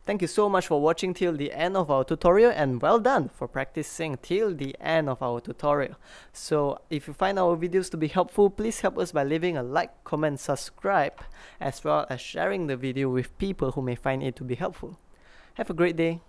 Thank you so much for watching till the end of our tutorial, and well done for practicing till the end of our tutorial. So if you find our videos to be helpful, please help us by leaving a like, comment, subscribe, as well as sharing the video with people who may find it to be helpful. Have a great day.